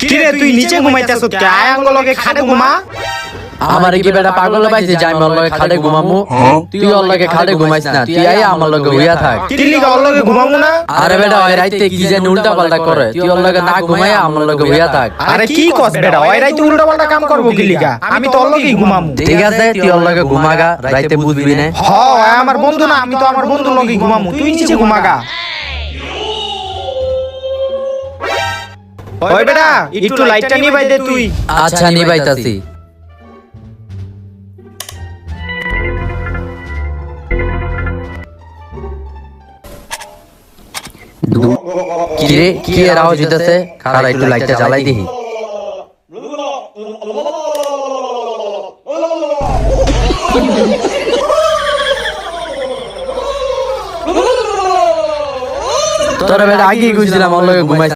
কি রে তুই নিচে ঘুমাইতাছ কে আয় আঙ্গ লগে খাটে ঘুমা আমার কি বেটা পাগল পাইছে যাই ওর লগে খাটে ঘুমামু তুই ওর লগে খাটে ঘুমাইছ না তুই আয় আমার লগে হইয়া থাক কি লিগা ওর লগে ঘুমামু না আরে বেটা ওই রাইতে কি যে উল্টা পাল্টা করে তুই ওর লগে না ঘুমাইয়া আমার লগে হইয়া থাক আরে কি কস বেটা ওই রাইতে উল্টা পাল্টা কাম করবো কি লিগা আমি তো ওর লগেই ঘুমামু ঠিক আছে তুই ওর লগে ঘুমাগা রাইতে বুঝবি না হ ওই আমার বন্ধু না আমি তো আমার বন্ধুর লগেই ঘুমামু তুই নিচে ঘুমাগা ওই বেটা একটু লাইটটা নিভাই দে তুই আচ্ছা নিবাইতাছি কি এর আওয়াজ হইতাছে খাড়া একটু লাইটটা জ্বালাই দিহি তোরা বেটা আগে কইছিলাম ওর লগে ঘুমাই